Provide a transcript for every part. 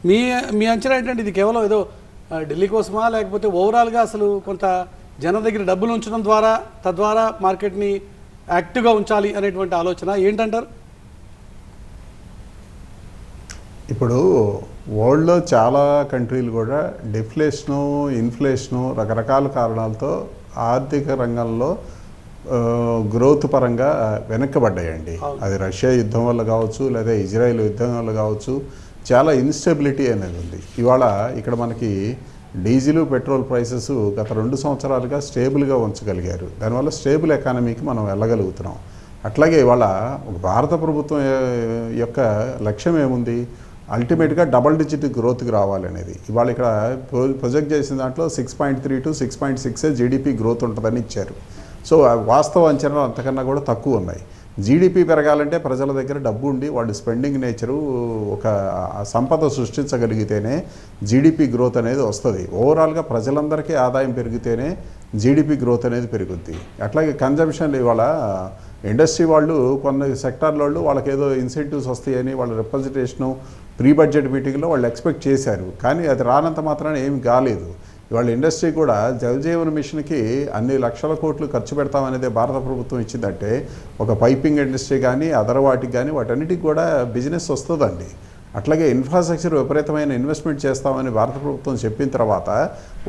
మీ మీ అంచనా ఏంటంటే ఇది కేవలం ఏదో ఢిల్లీ కోసమా, లేకపోతే ఓవరాల్గా అసలు కొంత జనం దగ్గర డబ్బులు ఉంచడం ద్వారా తద్వారా మార్కెట్ని యాక్టివ్గా ఉంచాలి అనేటువంటి ఆలోచన ఏంటంటారు? ఇప్పుడు వరల్డ్లో చాలా కంట్రీలు కూడా డిఫ్లేషను, ఇన్ఫ్లేషను రకరకాల కారణాలతో ఆర్థిక రంగంలో గ్రోత్ పరంగా వెనక్కబడ్డాయండి. అది రష్యా యుద్ధం వల్ల కావచ్చు, లేదా ఇజ్రాయెల్ యుద్ధం వల్ల కావచ్చు, చాలా ఇన్స్టెబిలిటీ అనేది ఉంది. ఇవాళ ఇక్కడ మనకి డీజిల్, పెట్రోల్ ప్రైసెస్ గత 2 సంవత్సరాలుగా స్టేబుల్గా ఉంచగలిగారు. దానివల్ల స్టేబుల్ ఎకానమీకి మనం వెళ్ళగలుగుతున్నాం. అట్లాగే ఇవాళ భారత ప్రభుత్వం యొక్క లక్ష్యం ఏముంది? అల్టిమేట్గా డబల్ డిజిట్ గ్రోత్కి రావాలనేది. ఇవాళ ఇక్కడ ప్రొజెక్ట్ చేసిన దాంట్లో 6.3 to 6.6 జీడిపి గ్రోత్ ఉంటుందని ఇచ్చారు. సో వాస్తవ అంచనాలు అంతకన్నా కూడా తక్కువ ఉన్నాయి. జీడిపి పెరగాలంటే ప్రజల దగ్గర డబ్బు ఉండి వాళ్ళు స్పెండింగ్ నేచరు ఒక సంపద సృష్టించగలిగితేనే జీడిపి గ్రోత్ అనేది వస్తుంది. ఓవరాల్గా ప్రజలందరికీ ఆదాయం పెరిగితేనే జీడిపి గ్రోత్ అనేది పెరుగుద్ది. అట్లాగే కన్జంప్షన్ ఇవాళ ఇండస్ట్రీ వాళ్ళు కొన్ని సెక్టార్ల వాళ్ళు వాళ్ళకి ఏదో ఇన్సెంటివ్స్ వస్తాయని వాళ్ళ రిప్రజెంటేషను ప్రీ బడ్జెట్ మీటింగ్లో వాళ్ళు ఎక్స్పెక్ట్ చేశారు. కానీ అది రానంత మాత్రాన ఏమి కాలేదు. ఇవాళ ఇండస్ట్రీ కూడా జలజీవన్ మిషన్కి అన్ని లక్షల కోట్లు ఖర్చు పెడతామనేదే భారత ప్రభుత్వం ఇచ్చిందంటే ఒక పైపింగ్ ఇండస్ట్రీ కానీ అదర్ వాటికి కానీ వాటన్నిటికి కూడా బిజినెస్ వస్తుందండి. అట్లాగే ఇన్ఫ్రాస్ట్రక్చర్ విపరీతమైన ఇన్వెస్ట్మెంట్ చేస్తామని భారత ప్రభుత్వం చెప్పిన తర్వాత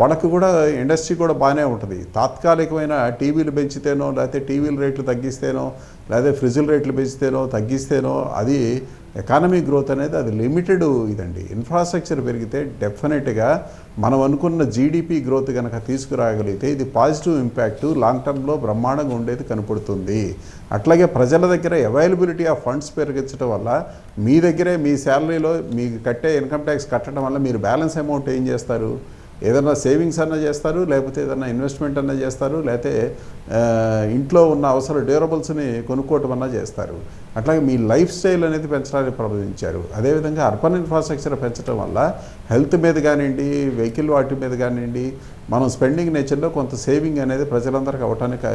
వాళ్ళకు కూడా ఇండస్ట్రీ కూడా బాగానే ఉంటుంది. తాత్కాలికమైన టీవీలు పెంచితేనో, లేకపోతే టీవీల రేట్లు తగ్గిస్తేనో, లేదా ఫ్రిడ్జ్ల రేట్లు పెంచితేనో తగ్గిస్తేనో అది ఎకానమీ గ్రోత్ అనేది అది లిమిటెడ్ ఇదండి. ఇన్ఫ్రాస్ట్రక్చర్ పెరిగితే డెఫినెట్గా మనం అనుకున్న జీడిపి గ్రోత్ కనుక తీసుకురాగలిగితే ఇది పాజిటివ్ ఇంపాక్ట్ లాంగ్ టర్మ్లో బ్రహ్మాండంగా ఉండేది కనపడుతుంది. అట్లాగే ప్రజల దగ్గర అవైలబిలిటీ ఆఫ్ ఫండ్స్ పెరిగించడం వల్ల మీ దగ్గరే మీ శాలరీలో మీకు కట్టే ఇన్కమ్ ట్యాక్స్ కట్టడం వల్ల మీరు బ్యాలెన్స్ అమౌంట్ ఏం చేస్తారు? ఏదన్నా సేవింగ్స్ అన్నా చేస్తారు, లేకపోతే ఏదన్నా ఇన్వెస్ట్మెంట్ అన్నా చేస్తారు, లేకపోతే ఇంట్లో ఉన్న అవసర డ్యూరబుల్స్ని కొనుక్కోవటం అన్నా చేస్తారు. అట్లాగే మీ లైఫ్ స్టైల్ అనేది పెంచడానికి ప్రబోధించారు. అదేవిధంగా అర్బన్ ఇన్ఫ్రాస్ట్రక్చర్ పెంచడం వల్ల హెల్త్ మీద కానివ్వండి, వెహికల్ వాటి మీద కానివ్వండి, మనం స్పెండింగ్ నేచర్లో కొంత సేవింగ్ అనేది ప్రజలందరికీ అవడానికి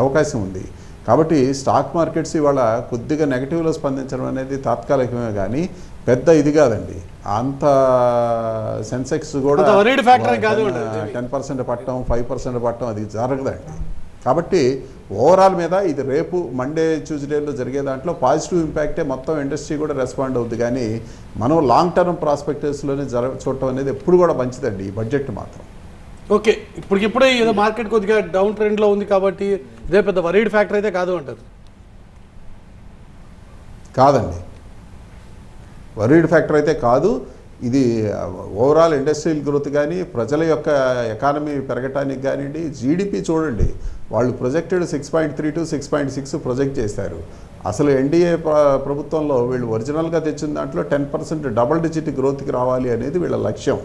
అవకాశం ఉంది. కాబట్టి స్టాక్ మార్కెట్స్ ఇవాళ కొద్దిగా నెగిటివ్లో స్పందించడం అనేది తాత్కాలికమే కానీ పెద్ద ఇది కాదండి. అంత సెన్సెక్స్ కూడా 10% పట్టడం, 5% పట్టడం అది జరగదండి. కాబట్టి ఓవరాల్ మీద ఇది రేపు మండే, ట్యూస్డేలో జరిగే దాంట్లో పాజిటివ్ ఇంపాక్టే మొత్తం ఇండస్ట్రీ కూడా రెస్పాండ్ అవుద్ది. కానీ మనం లాంగ్ టర్మ్ ప్రాస్పెక్టర్స్లోనే చూడటం అనేది ఎప్పుడు కూడా మంచిదండి. ఈ బడ్జెట్ మాత్రం ఓకే. ఇప్పటికిప్పుడే ఏదో మార్కెట్ కొద్దిగా డౌన్ ట్రెండ్లో ఉంది కాబట్టి ఇదే పెద్ద వరీడ్ ఫ్యాక్టర్ అయితే కాదు అంటారు? కాదండి, వరీడ్ ఫ్యాక్టర్ అయితే కాదు. ఇది ఓవరాల్ ఇండస్ట్రియల్ గ్రోత్ కానీ ప్రజల యొక్క ఎకానమీ పెరగటానికి కానివ్వండి. జీడిపి చూడండి, వాళ్ళు ప్రొజెక్టెడ్ 6.3 to 6.6 ప్రొజెక్ట్ చేశారు. అసలు ఎన్డీఏ ప్రభుత్వంలో వీళ్ళు ఒరిజినల్గా తెచ్చిన దాంట్లో 10% డబుల్ డిజిట్ గ్రోత్కి రావాలి అనేది వీళ్ళ లక్ష్యం.